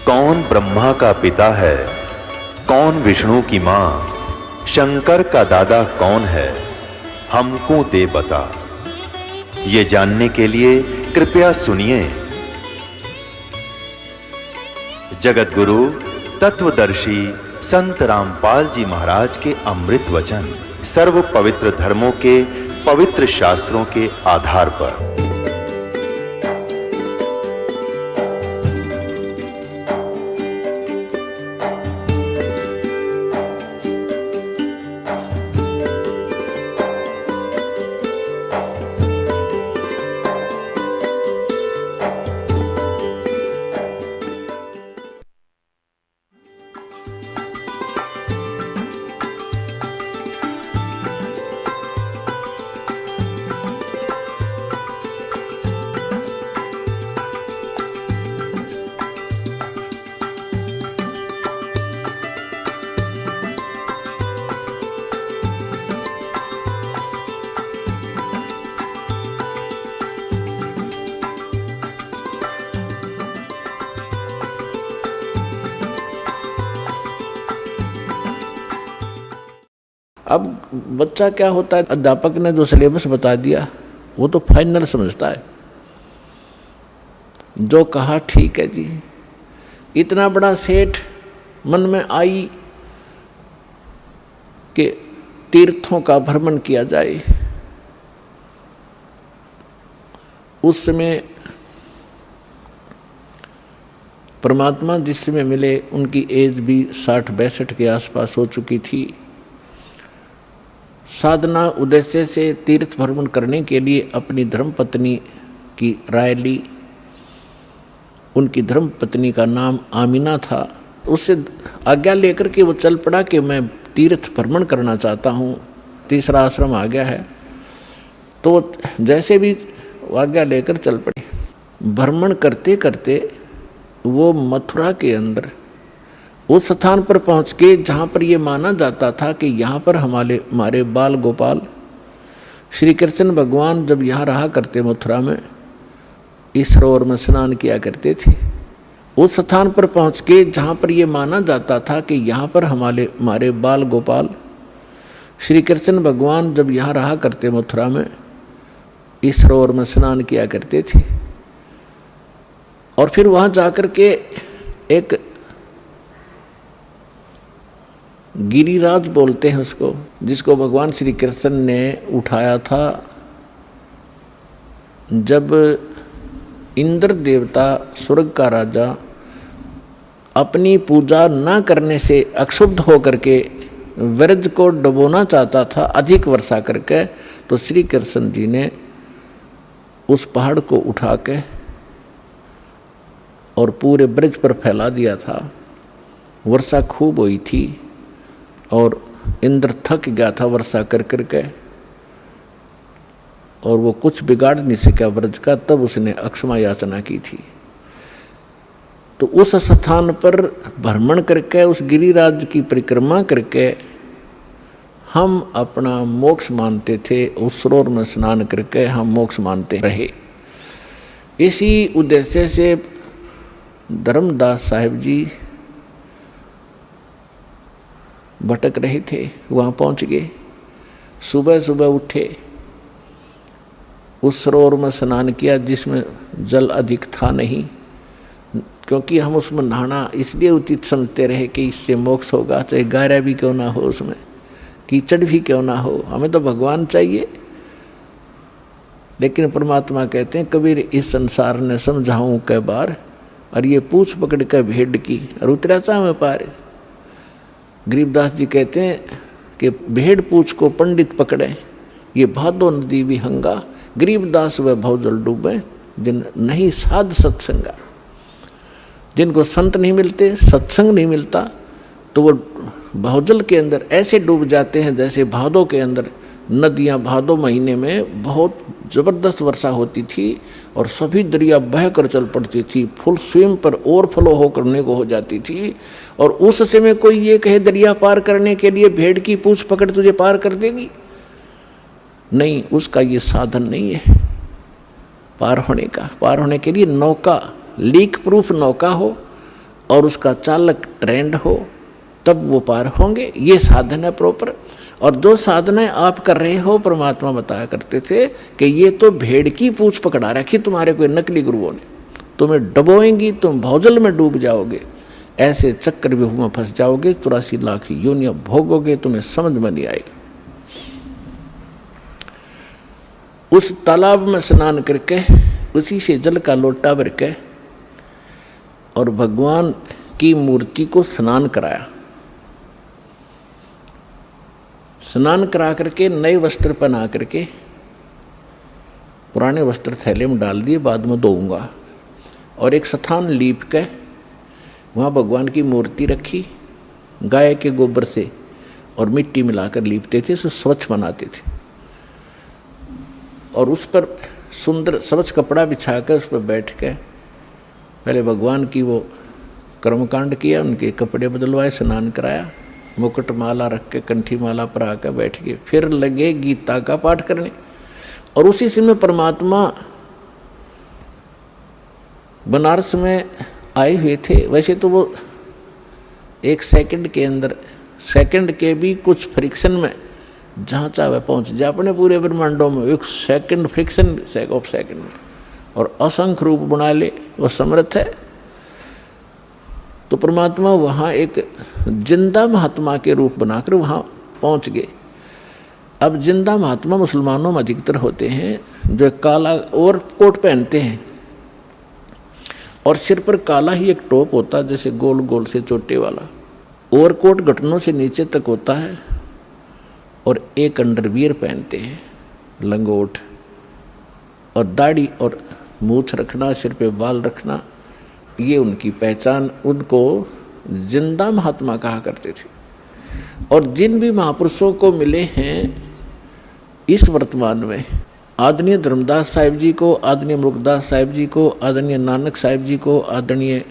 कौन ब्रह्मा का पिता है, कौन विष्णु की मां, शंकर का दादा कौन है, हमको दे बता। ये जानने के लिए कृपया सुनिए। जगत गुरु तत्वदर्शी संत रामपाल जी महाराज के अमृत वचन सर्व पवित्र धर्मों के पवित्र शास्त्रों के आधार पर। अब बच्चा क्या होता है, अध्यापक ने जो सिलेबस बता दिया वो तो फाइनल समझता है, जो कहा ठीक है जी। इतना बड़ा सेठ मन में आई कि तीर्थों का भ्रमण किया जाए। उस समय परमात्मा जिस समय मिले उनकी एज भी 60-62 के आसपास हो चुकी थी। साधना उद्देश्य से तीर्थ भ्रमण करने के लिए अपनी धर्मपत्नी की राय ली। उनकी धर्मपत्नी का नाम आमिना था। उससे आज्ञा लेकर के वो चल पड़ा कि मैं तीर्थ भ्रमण करना चाहता हूँ, तीसरा आश्रम आ गया है। तो जैसे भी आज्ञा लेकर चल पड़े। भ्रमण करते करते वो मथुरा के अंदर उस स्थान पर पहुंच के जहाँ पर ये माना जाता था कि यहाँ पर हमारे बाल गोपाल श्री कृष्ण भगवान जब यहाँ रहा करते मथुरा में, इस सरोवर में स्नान किया करते थे। उस स्थान पर पहुँच के जहाँ पर ये माना जाता था कि यहाँ पर हमारे बाल गोपाल श्री कृष्ण भगवान जब यहाँ रहा करते मथुरा में, इस सरोवर में स्नान किया करते थे। और फिर वहाँ जाकर के एक गिरिराज बोलते हैं उसको, जिसको भगवान श्री कृष्ण ने उठाया था जब इंद्र देवता स्वर्ग का राजा अपनी पूजा न करने से अक्षुब्ध होकर के व्रज को डुबोना चाहता था अधिक वर्षा करके। तो श्री कृष्ण जी ने उस पहाड़ को उठा के और पूरे ब्रज पर फैला दिया था। वर्षा खूब हुई थी और इंद्र थक गया था वर्षा कर करके, और वो कुछ बिगाड़ नहीं सका ब्रज का। तब उसने अक्षमा याचना की थी। तो उस स्थान पर भ्रमण करके, उस गिरिराज की परिक्रमा करके हम अपना मोक्ष मानते थे। उस सरोवर में स्नान करके हम मोक्ष मानते रहे। इसी उद्देश्य से धर्मदास साहिब जी भटक रहे थे, वहाँ पहुँच गए। सुबह सुबह उठे, उस सरोवर में स्नान किया जिसमें जल अधिक था नहीं, क्योंकि हम उसमें नहाना इसलिए उचित समझते रहे कि इससे मोक्ष होगा, चाहे गहरा भी क्यों ना हो, उसमें कीचड़ भी क्यों ना हो, हमें तो भगवान चाहिए। लेकिन परमात्मा कहते हैं, कबीर इस संसार ने समझाऊँ कै बार, और ये पूछ पकड़ कर भेड़ की और उतरा था मैं पार। गरीबदास जी कहते हैं कि भेड़ पूछ को पंडित पकड़े, ये भादो नदी विहंगा, गरीबदास व भवजल डूबे, जिन नहीं साध सत्संगा। जिनको संत नहीं मिलते, सत्संग नहीं मिलता, तो वो भवजल के अंदर ऐसे डूब जाते हैं जैसे भादों के अंदर नदियाँ। भादों महीने में बहुत ज़बरदस्त वर्षा होती थी और सभी दरिया बह कर चल पड़ती थी, फुल स्विम पर ओवरफ्लो हो करने को हो जाती थी। और उस समय कोई ये कहे दरिया पार करने के लिए भेड़ की पूंछ पकड़ तुझे पार कर देगी, नहीं, उसका ये साधन नहीं है पार होने का। पार होने के लिए नौका, लीक प्रूफ नौका हो, और उसका चालक ट्रेंड हो, तब वो पार होंगे। ये साधन है प्रॉपर। और जो साधनाएं आप कर रहे हो, परमात्मा बताया करते थे कि ये तो भेड़ की पूंछ पकड़ा रखी तुम्हारे कोई नकली गुरुओं ने, तुम्हें डबोएंगी, तुम भौजल में डूब जाओगे, ऐसे चक्रव्यूह में फंस जाओगे, 84 लाख योनियां भोगोगे, तुम्हें समझ में नहीं आएगा। उस तालाब में स्नान करके उसी से जल का लोटा भर के और भगवान की मूर्ति को स्नान कराया। स्नान करा करके नए वस्त्र पहना करके पुराने वस्त्र थैले में डाल दिए, बाद में धोऊंगा। और एक स्थान लीप के वहाँ भगवान की मूर्ति रखी, गाय के गोबर से और मिट्टी मिलाकर लीपते थे, उसे स्वच्छ बनाते थे। और उस पर सुंदर स्वच्छ कपड़ा बिछाकर उस पर बैठ के पहले भगवान की वो कर्मकांड किया, उनके कपड़े बदलवाए, स्नान कराया, मुकुट माला रख के कंठी माला पर आकर बैठ गए। फिर लगे गीता का पाठ करने। और उसी समय परमात्मा बनारस में आए हुए थे। वैसे तो वो एक सेकंड के अंदर, सेकंड के भी कुछ फ्रिक्शन में जहाँ चाहे पहुँच जाए अपने पूरे ब्रह्मांडों में, एक सेकंड फ्रिक्शन ऑफ सेकंड में, और असंख्य रूप बना ले, वो समर्थ है। तो परमात्मा वहाँ एक जिंदा महात्मा के रूप बनाकर वहाँ पहुँच गए। अब जिंदा महात्मा मुसलमानों में अधिकतर होते हैं, जो काला और कोट पहनते हैं और सिर पर काला ही एक टोप होता है, जैसे गोल गोल से चोटे वाला। और कोट घुटनों से नीचे तक होता है और एक अंडरवियर पहनते हैं, लंगोट, और दाढ़ी और मूछ रखना, सिर पे बाल रखना, ये उनकी पहचान। उनको जिंदा महात्मा कहा करते थे। और जिन भी महापुरुषों को मिले हैं इस वर्तमान में, आदरणीय धर्मदास साहिब जी को, आदरणीय मुरुगदास साहिब जी को, आदरणीय नानक साहिब जी को, आदरणीय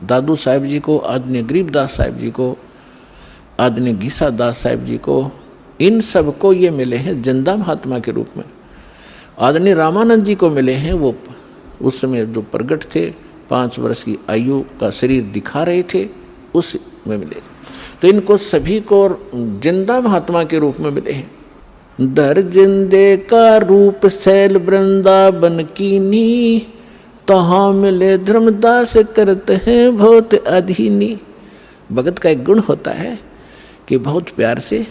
दादू साहिब जी को, आदरणीय गरीबदास साहिब जी को, आदरणीय घीसा दास साहिब जी को, इन सब को ये मिले हैं जिंदा महात्मा के रूप में। आदरणीय रामानंद जी को मिले हैं, वो उस समय जो प्रगट थे, 5 वर्ष की आयु का शरीर दिखा रहे थे, उस में मिले। तो इनको सभी को जिंदा महात्मा के रूप में मिले हैं। दर जिंदे का रूप शैल वृंदावन कीनी, तहाँ मिले धर्मदास करते हैं बहुत अधीनी। भगत का एक गुण होता है कि बहुत प्यार से,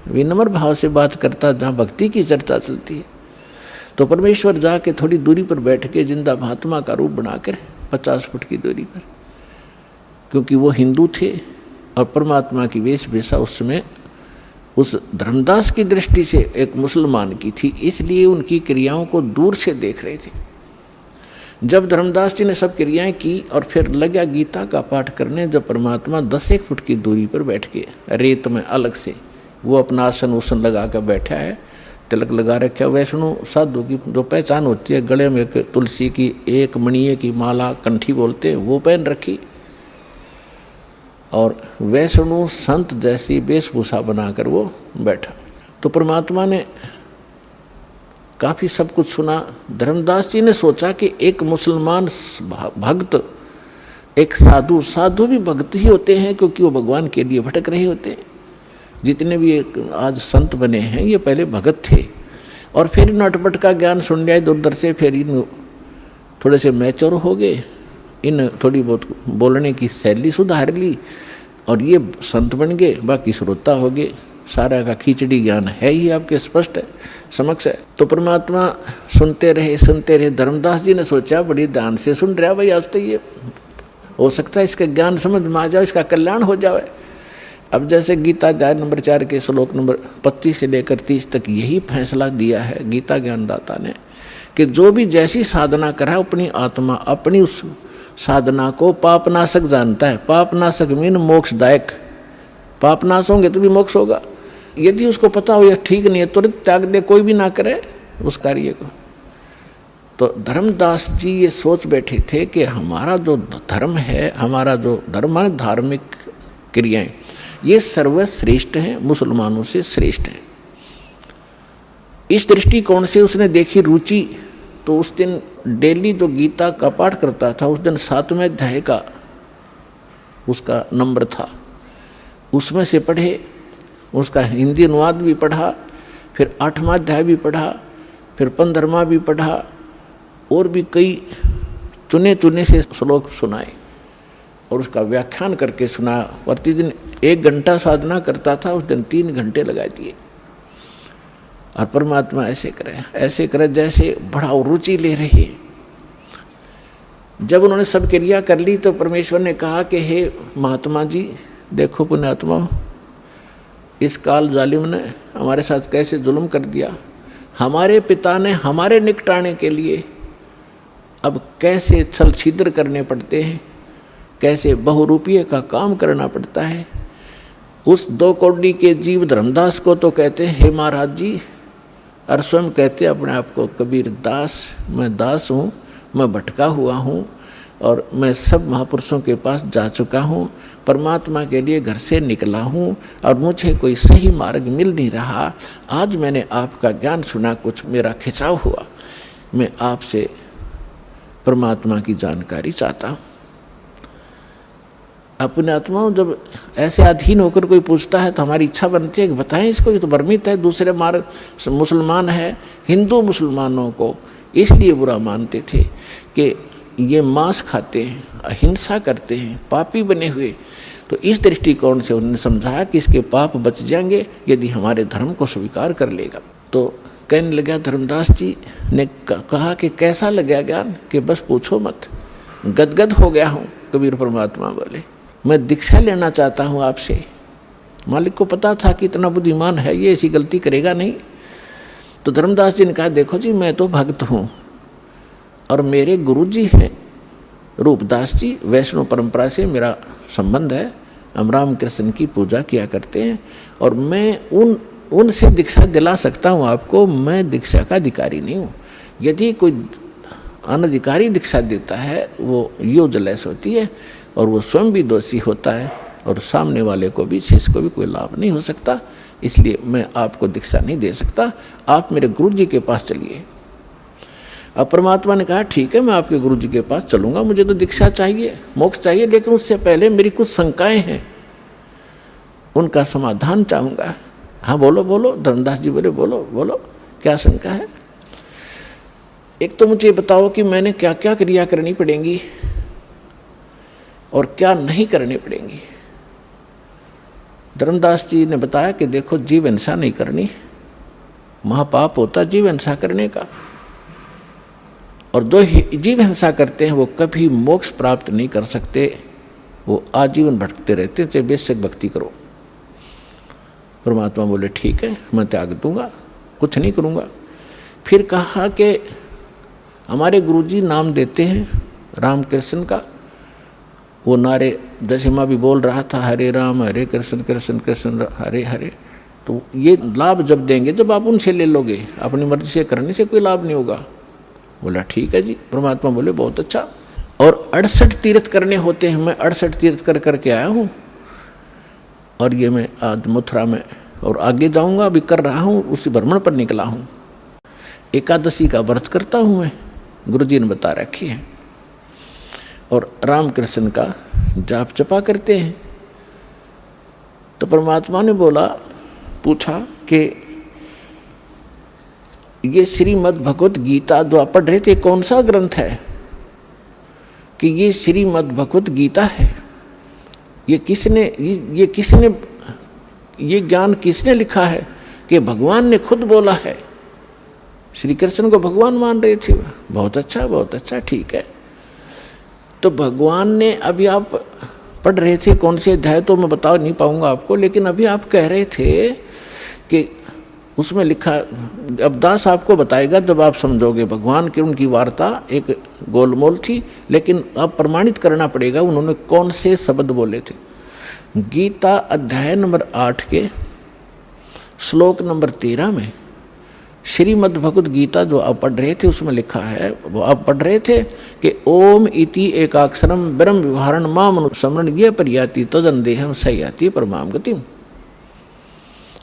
विनम्र भाव से बात करता, जहाँ भक्ति की चर्चा चलती है। तो परमेश्वर जाके थोड़ी दूरी पर बैठ के जिंदा महात्मा का रूप बनाकर 50 फुट की दूरी पर, क्योंकि वो हिंदू थे और परमात्मा की वेशभूषा उस समय उस धर्मदास की दृष्टि से एक मुसलमान की थी, इसलिए उनकी क्रियाओं को दूर से देख रहे थे। जब धर्मदास जी ने सब क्रियाएं की और फिर लगा गीता का पाठ करने, जब परमात्मा 10 फुट की दूरी पर बैठ के रेत में अलग से वो अपना आसन उसन लगा कर बैठा है, तिलक लगा रखा। वैष्णो साधु की जो पहचान होती है, गले में एक तुलसी की एक मणिये की माला, कंठी बोलते हैं, वो पहन रखी, और वैष्णो संत जैसी वेशभूषा बनाकर वो बैठा। तो परमात्मा ने काफ़ी सब कुछ सुना। धर्मदास जी ने सोचा कि एक मुसलमान भक्त, एक साधु, साधु भी भक्त ही होते हैं, क्योंकि वो भगवान के लिए भटक रहे होते हैं। जितने भी आज संत बने हैं ये पहले भगत थे, और फिर नटपट का ज्ञान सुन लिया इधर उधर से, फिर इन थोड़े से मैच्योर हो गए, इन थोड़ी बहुत बोलने की शैली सुधार ली और ये संत बन गए, बाकी श्रोता हो गए। सारा का खिचड़ी ज्ञान है ही आपके स्पष्ट है, समक्ष है। तो परमात्मा सुनते रहे। धर्मदास जी ने सोचा बड़ी ध्यान से सुन रहा भाई, आज तो ये हो सकता है इसका ज्ञान समझ में आ जाए, इसका कल्याण हो जाए। अब जैसे गीता अध्याय नंबर 4 के श्लोक नंबर 25 से लेकर 30 तक यही फैसला दिया है गीता ज्ञानदाता ने कि जो भी जैसी साधना करे अपनी आत्मा अपनी उस साधना को पापनाशक जानता है। पापनाशक मीन मोक्षदायक। पापनाश होंगे तो भी मोक्ष होगा। यदि उसको पता हो यह ठीक नहीं है तुरंत त्याग दे, कोई भी ना करे उस कार्य को। तो धर्मदास जी ये सोच बैठे थे कि हमारा जो धर्म है, हमारा जो धर्म है धार्मिक क्रियाएं, ये सर्वश्रेष्ठ हैं, मुसलमानों से श्रेष्ठ हैं। इस दृष्टिकोण से उसने देखी रुचि। तो उस दिन डेली जो गीता का पाठ करता था, उस दिन 7वें अध्याय का उसका नंबर था, उसमें से पढ़े, उसका हिंदी अनुवाद भी पढ़ा, फिर 8वां अध्याय भी पढ़ा, फिर 15वां भी पढ़ा, और भी कई चुने चुने से श्लोक सुनाए और उसका व्याख्यान करके सुना। प्रतिदिन 1 घंटा साधना करता था, उस दिन 3 घंटे लगा दिए। और परमात्मा ऐसे करे जैसे बड़ा रुचि ले रही है। जब उन्होंने सब क्रिया कर ली तो परमेश्वर ने कहा कि हे महात्मा जी, देखो पुण्यात्मा, इस काल जालिम ने हमारे साथ कैसे जुल्म कर दिया। हमारे पिता ने हमारे निकटाने के लिए अब कैसे छल छिद्र करने पड़ते हैं, कैसे बहुरूपीय का काम करना पड़ता है। उस 2 कौड़ी के जीव धर्मदास को तो कहते हैं हे महाराज जी, और स्वयं कहते अपने आप को कबीर दास, मैं दास हूँ, मैं भटका हुआ हूँ और मैं सब महापुरुषों के पास जा चुका हूँ, परमात्मा के लिए घर से निकला हूँ और मुझे कोई सही मार्ग मिल नहीं रहा। आज मैंने आपका ज्ञान सुना, कुछ मेरा खिंचाव हुआ, मैं आपसे परमात्मा की जानकारी चाहता हूँ। अपने आत्माओं, जब ऐसे अधीन होकर कोई पूछता है तो हमारी इच्छा बनती है कि बताएं इसको, ये तो भ्रमित है, दूसरे मार्ग मुसलमान है। हिंदू मुसलमानों को इसलिए बुरा मानते थे कि ये मांस खाते हैं, अहिंसा करते हैं, पापी बने हुए। तो इस दृष्टिकोण से उन्होंने समझाया कि इसके पाप बच जाएंगे यदि हमारे धर्म को स्वीकार कर लेगा। तो कहने लगा, धर्मदास जी ने कहा कि कैसा लगा ज्ञान, कि बस पूछो मत, गदगद हो गया हूँ। कबीर परमात्मा बोले, मैं दीक्षा लेना चाहता हूँ आपसे। मालिक को पता था कि इतना बुद्धिमान है, ये ऐसी गलती करेगा नहीं। तो धर्मदास जी ने कहा, देखो जी, मैं तो भक्त हूँ और मेरे गुरु जी हैं रूपदास जी, वैष्णव परंपरा से मेरा संबंध है, हम रामकृष्ण की पूजा किया करते हैं और मैं उनसे दीक्षा दिला सकता हूँ आपको। मैं दीक्षा का अधिकारी नहीं हूँ। यदि कोई अनधिकारी दीक्षा देता है वो यूजलेस होती है और वो स्वयं भी दोषी होता है और सामने वाले को भी, शिष्य को भी कोई लाभ नहीं हो सकता। इसलिए मैं आपको दीक्षा नहीं दे सकता, आप मेरे गुरु जी के पास चलिए। अब परमात्मा ने कहा, ठीक है, मैं आपके गुरु जी के पास चलूंगा, मुझे तो दीक्षा चाहिए, मोक्ष चाहिए, लेकिन उससे पहले मेरी कुछ शंकाएं हैं, उनका समाधान चाहूँगा। हाँ बोलो बोलो। धर्मदास जी बोले, बोलो बोलो, क्या शंका है? एक तो मुझे बताओ कि मैंने क्या क्या क्रिया करनी पड़ेंगी और क्या नहीं करनी पड़ेंगी। धर्मदास जी ने बताया कि देखो, जीव हिंसा नहीं करनी, महापाप होता जीव हिंसा करने का, और जो जीव हिंसा करते हैं वो कभी मोक्ष प्राप्त नहीं कर सकते, वो आजीवन भटकते रहते, चाहे बेशक भक्ति करो। परमात्मा बोले, ठीक है, मैं त्याग दूंगा, कुछ नहीं करूंगा। फिर कहा कि हमारे गुरुजी नाम देते हैं रामकृष्ण का, वो नारे जैसे माँ भी बोल रहा था, हरे राम हरे कृष्ण कृष्ण कृष्ण हरे हरे। तो ये लाभ जब देंगे जब आप उनसे ले लोगे, अपनी मर्जी से करने से कोई लाभ नहीं होगा। बोला, ठीक है जी। परमात्मा बोले, बहुत अच्छा। और 68 तीर्थ करने होते हैं, मैं 68 तीर्थ कर करके आया हूँ और ये मैं आज मथुरा में और आगे जाऊँगा, अभी कर रहा हूँ, उसी भ्रमण पर निकला हूँ। एकादशी का व्रत करता हूँ मैं, गुरुजी ने बता रखी है, और रामकृष्ण का जाप जपा करते हैं। तो परमात्मा ने बोला, पूछा कि ये श्रीमद् भगवत गीता जो आप पढ़ रहे थे कौन सा ग्रंथ है? कि ये श्रीमद् भगवत गीता है। ये ज्ञान किसने लिखा है? कि भगवान ने खुद बोला है। श्री कृष्ण को भगवान मान रहे थे। बहुत अच्छा, बहुत अच्छा, ठीक है। तो भगवान ने, अभी आप पढ़ रहे थे कौन से अध्याय तो मैं बता नहीं पाऊंगा आपको, लेकिन अभी आप कह रहे थे कि उसमें लिखा, अब दास आपको बताएगा जब आप समझोगे। भगवान की उनकी वार्ता एक गोलमोल थी, लेकिन अब प्रमाणित करना पड़ेगा उन्होंने कौन से शब्द बोले थे। गीता अध्याय नंबर 8 के श्लोक नंबर 13 में श्रीमद् भगवत गीता जो आप पढ़ रहे थे उसमें लिखा है, वो आप पढ़ रहे थे कि ओम इति एकाक्षरम ब्रह्म विहारण माम अनुस्मरण ये परियाति तजन देहम सयाति परमाम गतिम।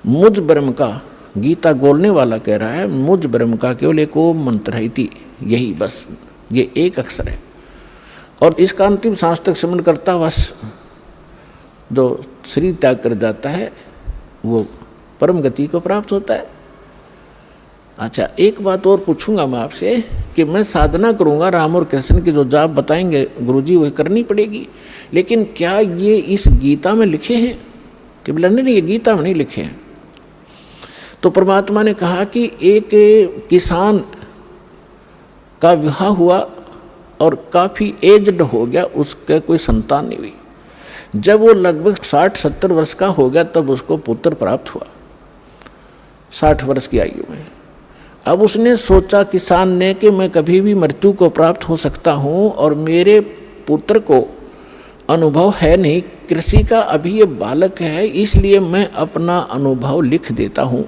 मुझ ब्रह्म का, गीता बोलने वाला कह रहा है, मुझ ब्रह्म का केवल एक ओम मंत्र है, इति, यही बस, ये एक अक्षर है। और इसका अंतिम सांस तक स्मरण करता हुआ जो शरीर त्याग कर जाता है वो परम गति को प्राप्त होता है। अच्छा, एक बात और पूछूंगा मैं आपसे कि मैं साधना करूंगा, राम और कृष्ण की जो जाप बताएंगे गुरुजी वही करनी पड़ेगी, लेकिन क्या ये इस गीता में लिखे हैं? कि बोला नहीं, ये गीता में नहीं लिखे हैं। तो परमात्मा ने कहा कि एक किसान का विवाह हुआ और काफ़ी एजड हो गया, उसका कोई संतान नहीं हुई। जब वो लगभग 60-70 वर्ष का हो गया तब उसको पुत्र प्राप्त हुआ, 60 वर्ष की आयु में। अब उसने सोचा किसान ने कि मैं कभी भी मृत्यु को प्राप्त हो सकता हूँ और मेरे पुत्र को अनुभव है नहीं, कृषि का अभी ये बालक है, इसलिए मैं अपना अनुभव लिख देता हूँ।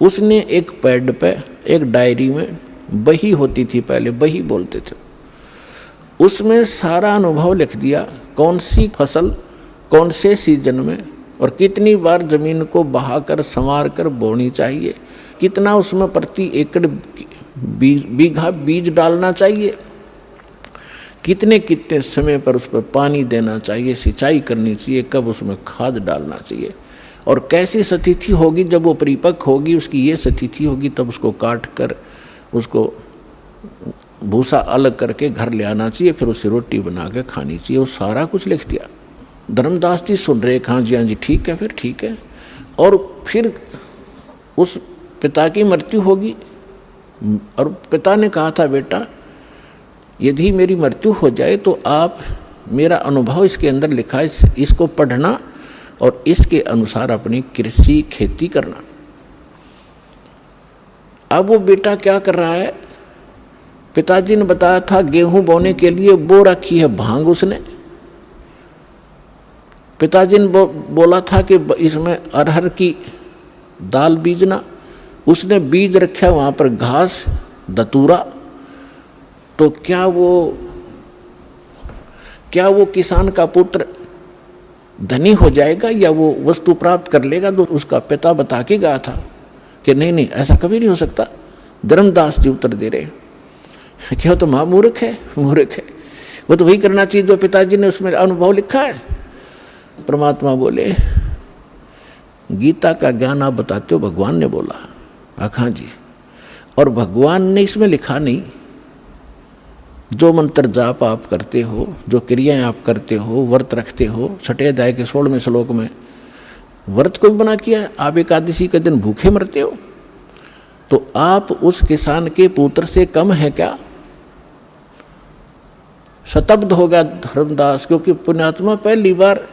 उसने एक पैड पे, एक डायरी में, बही होती थी पहले, बही बोलते थे, उसमें सारा अनुभव लिख दिया। कौन सी फसल कौन से सीजन में और कितनी बार जमीन को बहाकर संवार कर बोनी चाहिए, कितना उसमें प्रति एकड़ बीघा बीज डालना चाहिए, कितने कितने समय पर उस पर पानी देना चाहिए, सिंचाई करनी चाहिए, कब उसमें खाद डालना चाहिए, और कैसी स्थिति होगी जब वो परिपक्व होगी, उसकी ये स्थिति होगी, तब उसको काट कर उसको भूसा अलग करके घर ले आना चाहिए, फिर उसे रोटी बना के खानी चाहिए। वो सारा कुछ लिख दिया। धर्मदास जी सुन रहे, हाँ जी ठीक है, फिर ठीक है। और फिर उस पिता की मृत्यु होगी और पिता ने कहा था, बेटा यदि मेरी मृत्यु हो जाए तो आप मेरा अनुभव इसके अंदर लिखा है, इसको पढ़ना और इसके अनुसार अपनी कृषि खेती करना। अब वो बेटा क्या कर रहा है, पिताजी ने बताया था गेहूं बोने के लिए बो रखी है भांग उसने। पिताजी ने बोला था कि इसमें अरहर की दाल बीजना, उसने बीज रखा वहाँ पर घास दतूरा। तो क्या वो किसान का पुत्र धनी हो जाएगा या वो वस्तु प्राप्त कर लेगा? तो उसका पिता बता के गया था कि नहीं, ऐसा कभी नहीं हो सकता। धर्मदास जी उत्तर दे रहे, क्या तो मूर्ख है, वो तो वही करना चाहिए जो पिताजी ने उसमें अनुभव लिखा है। परमात्मा बोले, गीता का ज्ञान आप बताते हो, भगवान ने बोला। हाँ जी, और भगवान ने इसमें लिखा नहीं, जो मंत्र जाप आप करते हो, जो क्रियाएं आप करते हो, व्रत रखते हो, छठे अध्याय के 16वें श्लोक में व्रत को भी बना किया, आप एकादशी के दिन भूखे मरते हो, तो आप उस किसान के पुत्र से कम है क्या? शतब्द हो गया धर्मदास, क्योंकि पुण्यात्मा पहली बार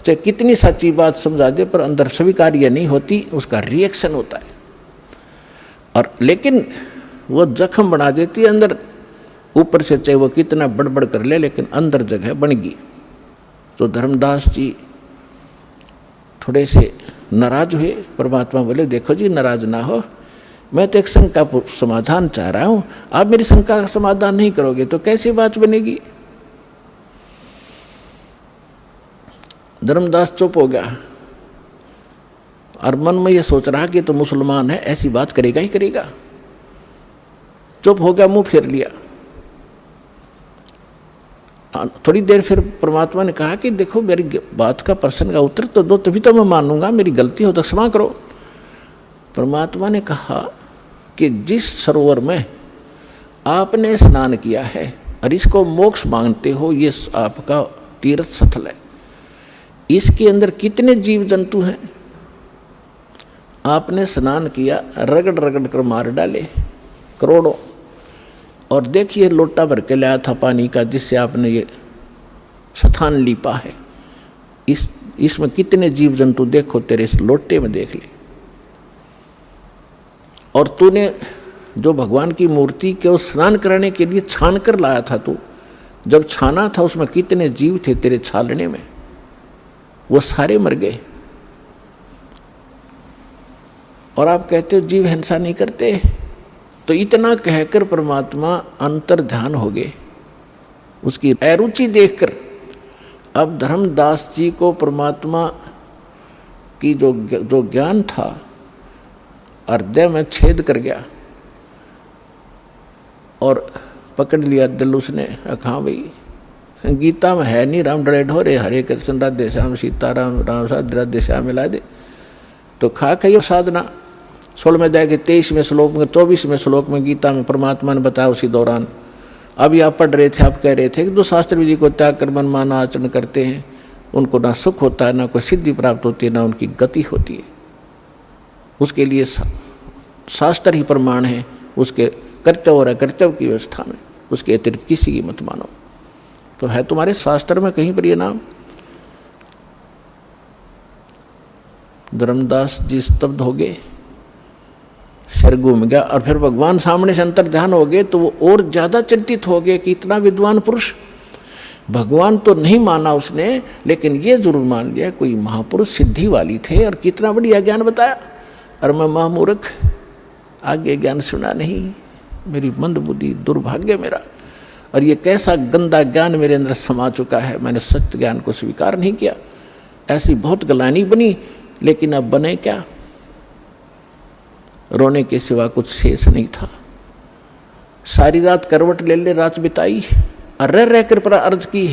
चाहे कितनी सच्ची बात समझा दे पर अंदर स्वीकार्य नहीं होती, उसका रिएक्शन होता है। और लेकिन वो जख्म बना देती है अंदर, ऊपर से चाहे वो कितना बड़बड़ कर ले, लेकिन अंदर जगह बन गई। तो धर्मदास जी थोड़े से नाराज हुए। परमात्मा बोले, देखो जी नाराज ना हो, मैं तो एक शंका का समाधान चाह रहा हूं, आप मेरी शंका का समाधान नहीं करोगे तो कैसी बात बनेगी? धर्मदास चुप हो गया और मन में ये सोच रहा कि तो मुसलमान है, ऐसी बात करेगा ही करेगा। चुप हो गया, मुंह फेर लिया। थोड़ी देर फिर परमात्मा ने कहा कि देखो मेरी बात का प्रश्न का उत्तर तो दो, तभी तो मैं मानूंगा, मेरी गलती हो तो क्षमा करो। परमात्मा ने कहा कि जिस सरोवर में आपने स्नान किया है और इसको मोक्ष मांगते हो, ये आपका तीर्थ स्थल है, इसके अंदर कितने जीव जंतु हैं? आपने स्नान किया, रगड़ रगड़ कर मार डाले करोड़ों। और देखिए लोटा भर के लाया था पानी का, जिससे आपने ये स्थान लीपा है, इसमें कितने जीव जंतु देखो, तेरे इस लोटे में देख ले। और तूने जो भगवान की मूर्ति के स्नान कराने के लिए छान कर लाया था, तू जब छाना था उसमें कितने जीव थे तेरे छालने में, वो सारे मर गए। और आप कहते हो जीव हिंसा नहीं करते? तो इतना कहकर परमात्मा अंतर ध्यान हो गए, उसकी अरुचि देखकर। अब धर्मदास जी को परमात्मा की जो ज्ञान था हृदय में छेद कर गया और पकड़ लिया दिल उसने। हाँ भाई, गीता में है नहीं, राम डरे ढोरे हरे कृष्ण राधे श्याम सीताराम राम साधे राधे श्याम मिला दे। तो खा खइयो साधना 16वें अध्याय के 23वें श्लोक में 24वें श्लोक में गीता में परमात्मा ने बताया उसी दौरान। अभी आप पढ़ रहे थे, आप कह रहे थे कि जो शास्त्र विधि को त्याग कर मनमाना आचरण करते हैं उनको ना सुख होता है, ना कोई सिद्धि प्राप्त होती है, ना उनकी गति होती है। उसके लिए शास्त्र ही प्रमाण है, उसके कर्तव्य और अकर्तव्य की व्यवस्था में, उसके अतिरिक्त किसी की मत मानो। तो है तुम्हारे शास्त्र में कहीं पर ये नाम? धर्मदास जी स्तब्ध हो गए, सिर घूम गया। और फिर भगवान सामने से अंतर ध्यान हो गए तो वो और ज्यादा चिंतित हो गए कि इतना विद्वान पुरुष, भगवान तो नहीं माना उसने, लेकिन ये जरूर मान लिया कोई महापुरुष सिद्धि वाली थे और कितना बढ़िया ज्ञान बताया। और मैं महामूर्ख, आगे ज्ञान सुना नहीं, मेरी मंद बुद्धि, दुर्भाग्य मेरा। और ये कैसा गंदा ज्ञान मेरे अंदर समा चुका है, मैंने सत्य ज्ञान को स्वीकार नहीं किया। ऐसी बहुत गलानी बनी, लेकिन अब बने क्या? रोने के सिवा कुछ शेष नहीं था। सारी रात करवट ले ले रात बिताई और रह कर पर अर्ज की,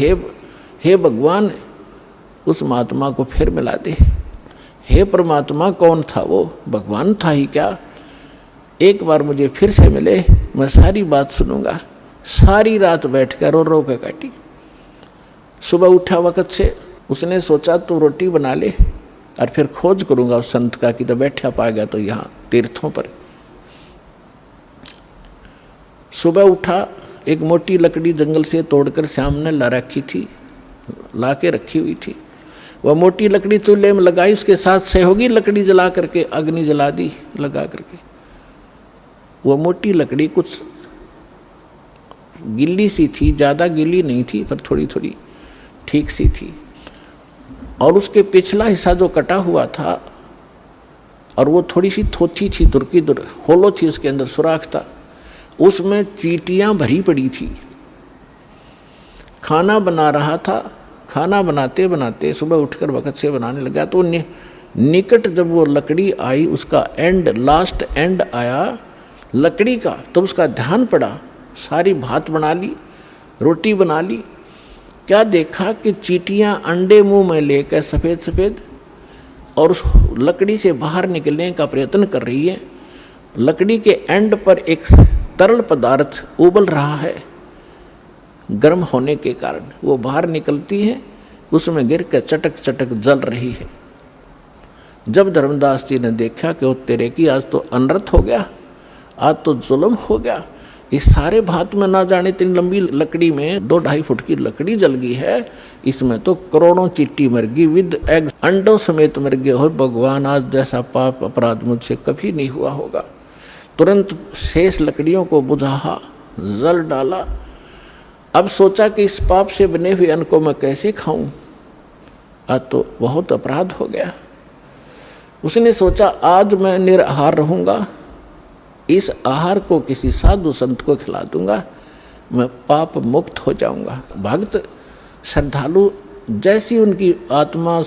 हे भगवान उस महात्मा को फिर मिला दे। हे परमात्मा, कौन था वो? भगवान था ही क्या? एक बार मुझे फिर से मिले, मैं सारी बात सुनूंगा। सारी रात बैठ कर रो रो के काटी। सुबह उठा वक्त से उसने सोचा तू रोटी बना ले और फिर खोज करूंगा उस संत का कि तो बैठा पा गया तो यहाँ तीर्थों पर। सुबह उठा, एक मोटी लकड़ी जंगल से तोड़कर श्याम ने ला रखी थी, ला के रखी हुई थी। वह मोटी लकड़ी चूल्हे में लगाई, उसके साथ सहयोगी लकड़ी जला करके अग्नि जला दी लगा करके। वह मोटी लकड़ी कुछ गिल्ली सी थी, ज़्यादा गिल्ली नहीं थी पर थोड़ी थोड़ी ठीक सी थी। और उसके पिछला हिस्सा जो कटा हुआ था और वो थोड़ी सी थोथी थी, दुरकी दुर होलो थी, उसके अंदर सुराख था, उसमें चींटियां भरी पड़ी थी। खाना बना रहा था, खाना बनाते बनाते सुबह उठकर वक्त से बनाने लगा तो निकट जब वो लकड़ी आई, उसका एंड, लास्ट एंड आया लकड़ी का, तो उसका ध्यान पड़ा। सारी भात बना ली, रोटी बना ली, क्या देखा कि चींटियां अंडे मुंह में लेकर सफ़ेद सफ़ेद और उस लकड़ी से बाहर निकलने का प्रयत्न कर रही है। लकड़ी के एंड पर एक तरल पदार्थ उबल रहा है, गर्म होने के कारण वो बाहर निकलती है, उसमें गिर कर चटक चटक जल रही है। जब धर्मदास जी ने देखा कि वो तेरे की आज तो अनर्थ हो गया, आज तो जुल्म हो गया, इस सारे भात में ना जाने इतनी लंबी लकड़ी में 2-2.5 फुट की लकड़ी जल गई है, इसमें तो करोड़ों चींटी मर गई, विद एग, अंडों समेत मर गए हो। भगवान, आज जैसा पाप अपराध मुझसे कभी नहीं हुआ होगा। तुरंत शेष लकड़ियों को बुझा, जल डाला। अब सोचा कि इस पाप से बने हुए अन्न को मैं कैसे खाऊं, आज तो बहुत अपराध हो गया। उसने सोचा आज मैं निराहार रहूंगा, इस आहार को किसी साधु संत को खिला दूंगा, मैं पाप मुक्त हो जाऊंगा। भक्त श्रद्धालु जैसी उनकी आत्मा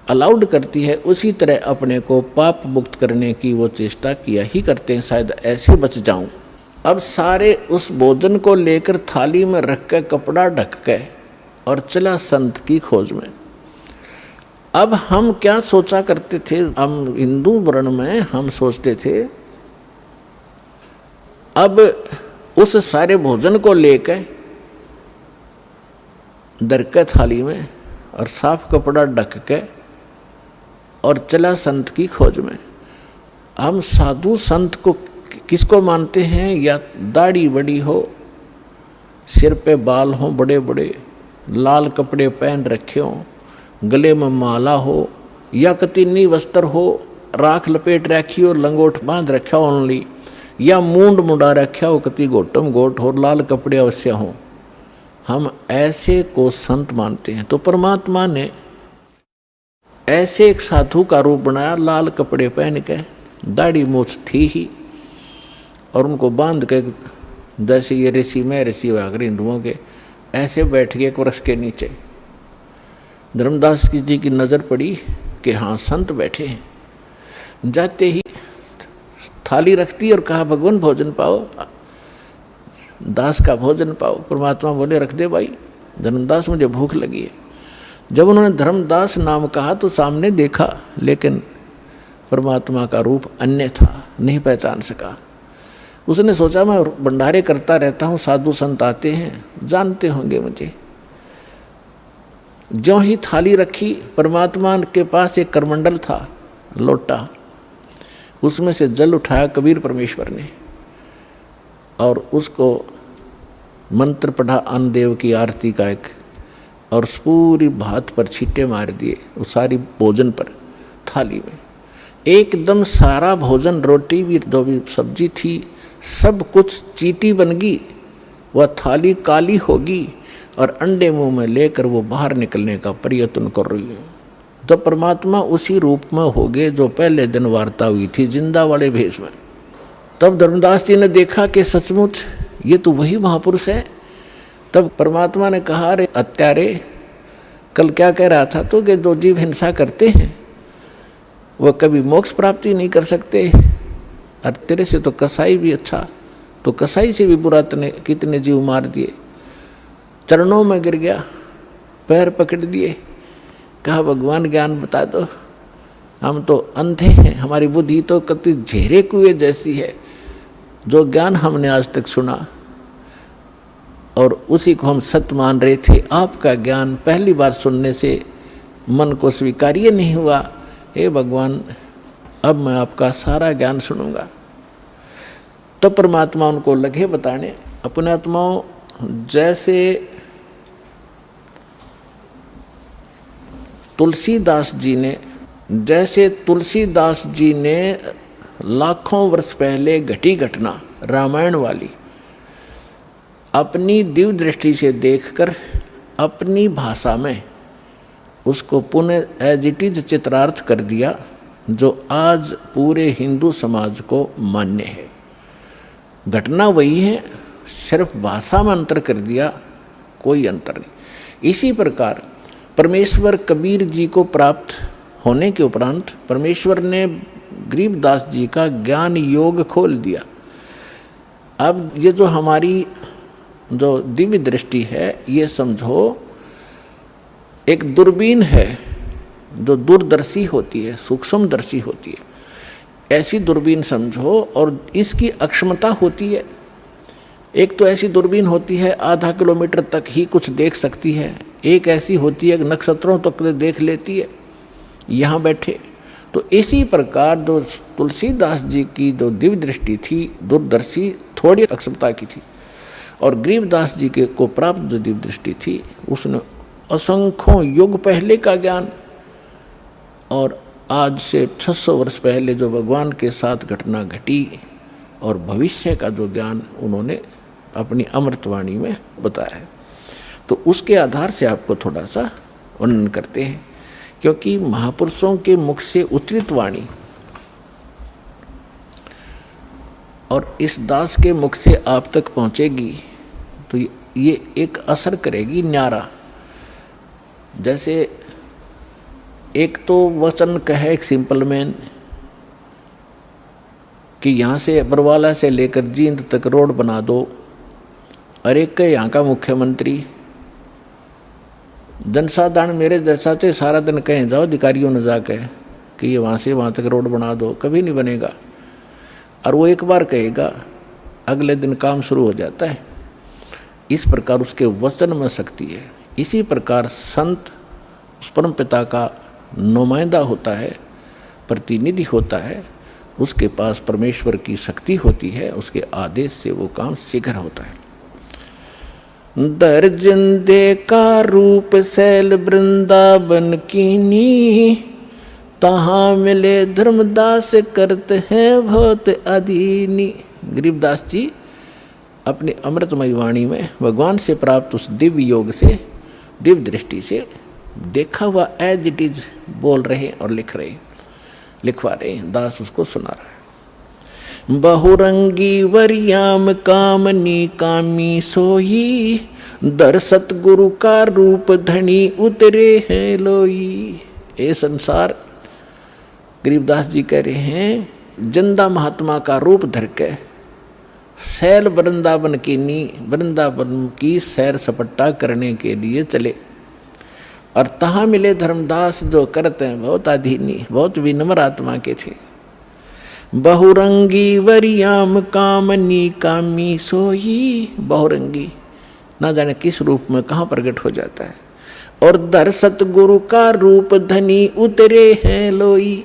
अलाउड करती है, उसी तरह अपने को पाप मुक्त करने की वो चेष्टा किया ही करते हैं, शायद ऐसे बच जाऊं। अब सारे उस भोजन को लेकर थाली में रख के कपड़ा ढक के और चला संत की खोज में। अब हम क्या सोचा करते थे, हम हिंदू वर्ण में हम सोचते थे अब उस सारे भोजन को लेकर दरके थाली में और साफ कपड़ा ढक के और चला संत की खोज में। हम साधु संत को किसको मानते हैं? या दाढ़ी बड़ी हो, सिर पे बाल हो बड़े बड़े, लाल कपड़े पहन रखे हो, गले में माला हो, या कतीनी वस्त्र हो, राख लपेट रखी हो, लंगोट बांध रखा हो ओनली, या मूंड मुंडा रखा हो, कति गोटम गोट हो, लाल कपड़े अवश्य हो, हम ऐसे को संत मानते हैं। तो परमात्मा ने ऐसे एक साधु का रूप बनाया, लाल कपड़े पहन के, दाढ़ी मूछ थी ही, और उनको बांध के जैसे ये ऋषि में ऋषि वागर हिंदुओं के ऐसे बैठ गए एक वृक्ष के नीचे। धर्मदास जी की नज़र पड़ी कि हाँ संत बैठे हैं। जाते ही थाली रखती और कहा भगवान भोजन पाओ, दास का भोजन पाओ। परमात्मा बोले रख दे भाई, धर्मदास मुझे भूख लगी है। जब उन्होंने धर्मदास नाम कहा तो सामने देखा, लेकिन परमात्मा का रूप अन्य था, नहीं पहचान सका। उसने सोचा मैं भंडारे करता रहता हूँ, साधु संत आते हैं, जानते होंगे मुझे। ज्यों ही थाली रखी, परमात्मा के पास एक करमंडल था, लोटा, उसमें से जल उठाया कबीर परमेश्वर ने और उसको मंत्र पढ़ा अन्नदेव की आरती का एक, और पूरी भात पर छींटे मार दिए, उस सारी भोजन पर, थाली में एकदम सारा भोजन, रोटी भी, दो भी सब्जी थी, सब कुछ चीटी बन गई। वह थाली काली होगी और अंडे मुंह में लेकर वो बाहर निकलने का प्रयत्न कर रही है। तो परमात्मा उसी रूप में हो गए जो पहले दिन वार्ता हुई थी, जिंदा वाले भेष में। तब धर्मदास जी ने देखा कि सचमुच ये तो वही महापुरुष है। तब परमात्मा ने कहा, अरे अत्यारे, कल क्या कह रहा था तो कि जो जीव हिंसा करते हैं वह कभी मोक्ष प्राप्ति नहीं कर सकते, और तेरे से तो कसाई भी अच्छा, तो कसाई से भी बुरा तने कितने जीव मार दिए। चरणों में गिर गया, पैर पकड़ दिए, कहा भगवान ज्ञान बता दो, हम तो अंधे हैं, हमारी बुद्धि तो कति झेरे कुएं जैसी है। जो ज्ञान हमने आज तक सुना और उसी को हम सत्य मान रहे थे, आपका ज्ञान पहली बार सुनने से मन को स्वीकार्य नहीं हुआ। हे भगवान, अब मैं आपका सारा ज्ञान सुनूंगा। तो परमात्मा उनको लगे बताने, अपने आत्माओं, जैसे तुलसीदास जी ने लाखों वर्ष पहले घटी घटना रामायण वाली अपनी दिव्य दृष्टि से देखकर अपनी भाषा में उसको पुनः एज इट इज चित्रार्थ कर दिया, जो आज पूरे हिंदू समाज को मान्य है। घटना वही है, सिर्फ भाषा में अंतर कर दिया, कोई अंतर नहीं। इसी प्रकार परमेश्वर कबीर जी को प्राप्त होने के उपरांत परमेश्वर ने गरीबदास जी का ज्ञान योग खोल दिया। अब ये जो हमारी जो दिव्य दृष्टि है, ये समझो एक दूरबीन है जो दूरदर्शी होती है, सूक्ष्मदर्शी होती है, ऐसी दूरबीन समझो। और इसकी अक्षमता होती है। एक तो ऐसी दूरबीन होती है आधा किलोमीटर तक ही कुछ देख सकती है, एक ऐसी होती है नक्षत्रों तक देख लेती है यहाँ बैठे। तो इसी प्रकार जो तुलसीदास जी की जो दिव्य दृष्टि थी, दूरदर्शी, थोड़ी अक्षमता की थी, और गरीबदास जी के को प्राप्त जो दिव्य दृष्टि थी, उसने असंख्यों युग पहले का ज्ञान और आज से 600 वर्ष पहले जो भगवान के साथ घटना घटी और भविष्य का जो ज्ञान उन्होंने अपनी अमृतवाणी में बताया है। तो उसके आधार से आपको थोड़ा सा वर्णन करते हैं, क्योंकि महापुरुषों के मुख से उच्चरित वाणी और इस दास के मुख से आप तक पहुंचेगी तो ये एक असर करेगी न्यारा। जैसे एक तो वचन कहे एक सिंपल मैन कि यहाँ से बरवाला से लेकर जींद तक रोड बना दो, और एक के यहाँ का मुख्यमंत्री, जनसाधारण मेरे जैसा से सारा दिन कहें जाओ अधिकारियों ने जाकर कि ये वहाँ से वहाँ तक रोड बना दो, कभी नहीं बनेगा। और वो एक बार कहेगा, अगले दिन काम शुरू हो जाता है। इस प्रकार उसके वचन में शक्ति है। इसी प्रकार संत उस परम पिता का नुमाइंदा होता है, प्रतिनिधि होता है, उसके पास परमेश्वर की शक्ति होती है, उसके आदेश से वो काम शीघ्र होता है। दर्जन दे का रूप शैल वृंदावन कीनी, तहाँ मिले धर्मदास करते हैं बहुत अधीनी। गरीबदास जी अपनी अमृतमयी वाणी में भगवान से प्राप्त उस दिव्य योग से, दिव्य दृष्टि से देखा हुआ एज इट इज बोल रहे और लिखवा रहे। दास उसको सुना रहा है। बहुरंगी वरियाम कामनी कामी सोई, दर सतगुरु का रूप धनी उतरे हैं लोई। ये संसार, गरीबदास जी कह रहे हैं, जिंदा महात्मा का रूप धर के शैल वृंदावन वृंदावन की सैर सपट्टा करने के लिए चले। और तहाँ मिले धर्मदास जो करते हैं बहुत अधीनी, बहुत विनम्र आत्मा के थे। बहुरंगी वरियाम कामनी कामी सोई, बहुरंगी ना जाने किस रूप में कहाँ प्रकट हो जाता है। और दर सतगुरु का रूप धनी उतरे हैं लोई,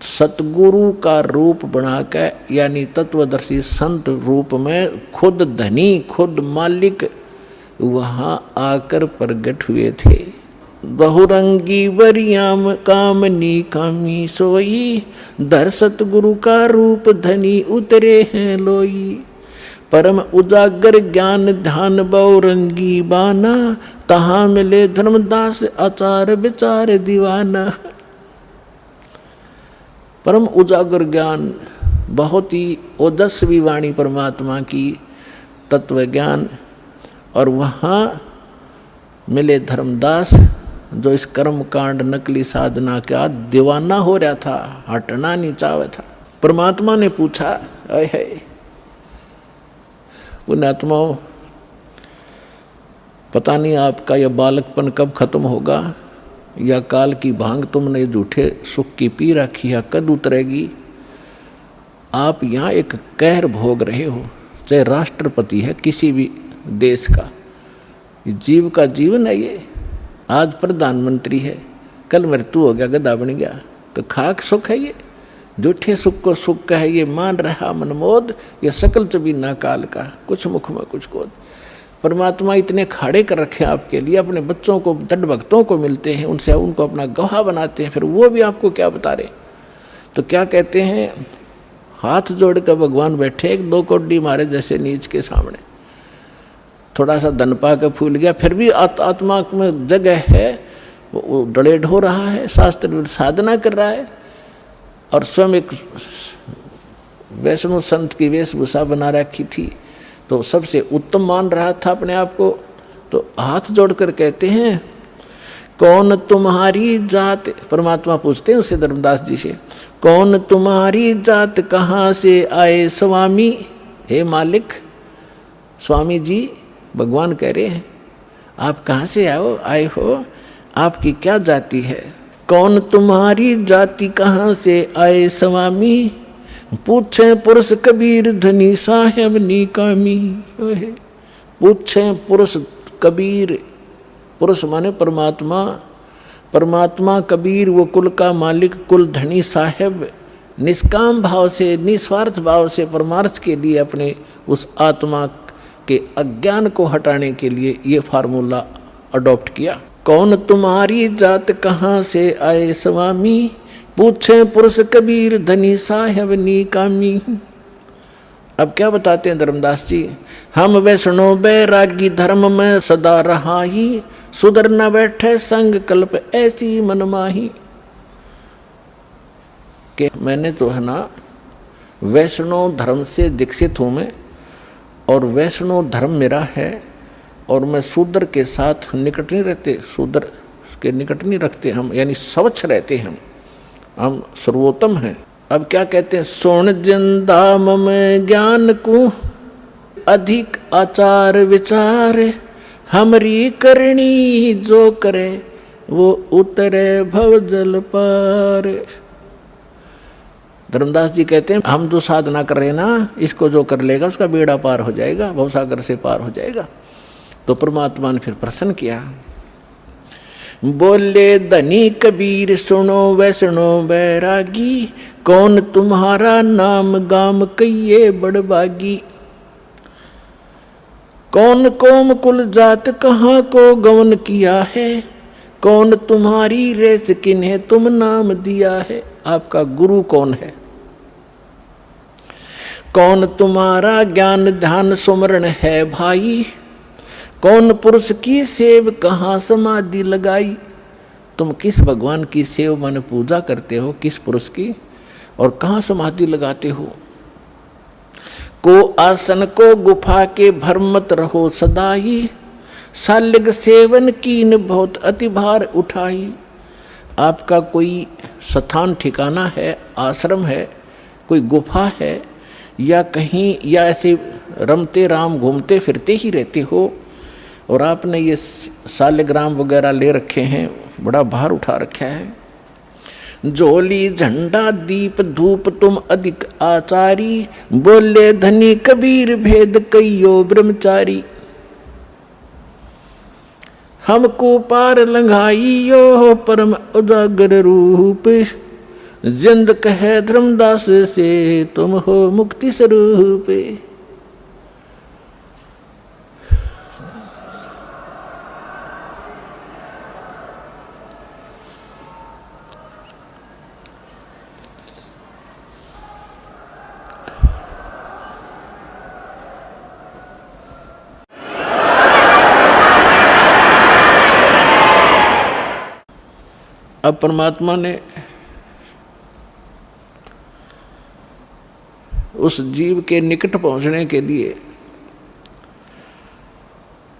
सतगुरु का रूप बनाकर यानी तत्वदर्शी संत रूप में खुद धनी खुद मालिक वहाँ आकर प्रकट हुए थे। बहुरंगी वरियाम कामनी कामी सोई, दर सतगुरु का रूप धनी उतरे हैं लोई। परम उजागर ज्ञान ध्यान बहुरंगी बाना, तहाँ मिले धर्मदास आचार विचार दीवाना। परम उजागर ज्ञान, बहुत ही ओजस्वी वाणी परमात्मा की, तत्व ज्ञान। और वहाँ मिले धर्मदास जो इस कर्म कांड नकली साधना का दीवाना हो रहा था, हटना नहीं चाहता था। परमात्मा ने पूछा, अय है पुण्यात्माओं, पता नहीं आपका यह बालकपन कब खत्म होगा, या काल की भांग तुमने झूठे सुख की पी रखी है कद उतरेगी। आप यहाँ एक कहर भोग रहे हो, चाहे राष्ट्रपति है किसी भी देश का, जीव का जीवन है ये। आज प्रधानमंत्री है, कल मृत्यु हो गया, गधा बन गया, तो खाक सुख है ये। झूठे सुख को सुख है ये मान रहा मनमोद, ये सकल चबीना काल का, कुछ मुख में कुछ कोद। परमात्मा इतने खाड़े कर रखे हैं आपके लिए, अपने बच्चों को दृढ़ भक्तों को मिलते हैं, उनसे उनको अपना गवाह बनाते हैं, फिर वो भी आपको क्या बता रहे। तो क्या कहते हैं, हाथ जोड़ कर भगवान बैठे एक दो कोडी मारे जैसे नीच के सामने। थोड़ा सा धन पा के फूल गया, फिर भी आत्मा में जगह है, वो डले ढो रहा है, शास्त्र साधना कर रहा है, और स्वयं एक वैष्णव संत की वेशभूषा बना रखी थी, तो सबसे उत्तम मान रहा था अपने आप को। तो हाथ जोड़कर कहते हैं, कौन तुम्हारी जात, परमात्मा पूछते हैं उससे धर्मदास जी से, कौन तुम्हारी जात कहाँ से आए स्वामी। हे मालिक, स्वामी जी भगवान कह रहे हैं, आप कहाँ से आए हो, आपकी क्या जाति है। कौन तुम्हारी जाति कहाँ से आए स्वामी, पूछे पुरुष कबीर धनी साहेब निकामी। पूछे पुरुष कबीर, पुरुष माने परमात्मा, परमात्मा कबीर वो कुल का मालिक, कुल धनी साहेब निष्काम भाव से निस्वार्थ भाव से परमार्थ के लिए अपने उस आत्मा के अज्ञान को हटाने के लिए ये फार्मूला अडॉप्ट किया। कौन तुम्हारी जात कहाँ से आए स्वामी, पूछे पुरुष कबीर धनी साहेब निकामी। अब क्या बताते हैं धर्मदास जी, हम वैष्णव बैरागी धर्म में सदा रहा ही, सुधर न बैठे संग कल्प ऐसी मनमाही। कि मैंने तो है ना वैष्णव धर्म से दीक्षित हूँ मैं, और वैष्णव धर्म मेरा है, और मैं शूद्र के साथ निकट नहीं रहते, शूद्र के निकट नहीं रखते हम, यानी स्वच्छ रहते हैं हम सर्वोत्तम हैं। अब क्या कहते हैं, सोन जिंदाम में ज्ञान को अधिक आचार विचार, हमरी करनी जो करे वो उतरे भव जल पार। धर्मदास जी कहते हैं, हम जो साधना कर रहे हैं ना, इसको जो कर लेगा उसका बेड़ा पार हो जाएगा, भवसागर से पार हो जाएगा। तो परमात्मा ने फिर प्रश्न किया, बोले धनी कबीर सुनो वैष्णो बैरागी, कौन तुम्हारा नाम गाम कहिए बड़बागी। कौन कोम कुल जात कहाँ को गवन किया है, कौन तुम्हारी रेस किन्हें तुम नाम दिया है। आपका गुरु कौन है, कौन तुम्हारा ज्ञान ध्यान सुमरण है भाई, कौन पुरुष की सेव कहाँ समाधि लगाई। तुम किस भगवान की सेव माने पूजा करते हो, किस पुरुष की, और कहाँ समाधि लगाते हो। को आसन को गुफा के भर मत रहो सदाई, सालिग सेवन कीन बहुत अति भार उठाई। आपका कोई स्थान ठिकाना है, आश्रम है, कोई गुफा है, या कहीं या ऐसे रमते राम घूमते फिरते ही रहते हो, और आपने ये सालिग्राम वगैरह ले रखे हैं, बड़ा भार उठा रखा है। झोली झंडा दीप धूप तुम अधिक आचारी, बोले धनी कबीर भेद कइयो ब्रह्मचारी। हमको पार लंघाइयो परम उजागर रूप, जिंद कहे धर्मदास से तुम हो मुक्ति स्वरूप। अब परमात्मा ने उस जीव के निकट पहुंचने के लिए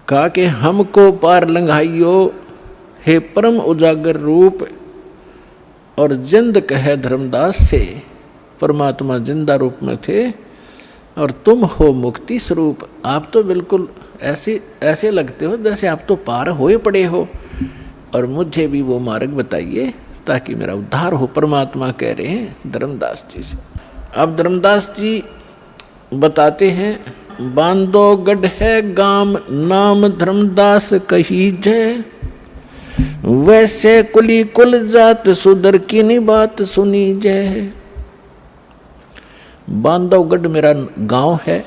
कहा कि हमको पार लंघाइयो हे परम उजागर रूप, और जिंद कहे धर्मदास से। परमात्मा जिंदा रूप में थे और तुम हो मुक्ति स्वरूप। आप तो बिल्कुल ऐसे लगते हो जैसे आप तो पार होए पड़े हो, और मुझे भी वो मार्ग बताइए ताकि मेरा उद्धार हो। परमात्मा कह रहे हैं धर्मदास जी से। अब धर्मदास जी बताते हैं, बांधोगढ़ है गाम नाम धर्मदास कही जय, वैसे कुली कुल जात सुधर की नी बात सुनी जय। बांधवगढ़ मेरा गांव है,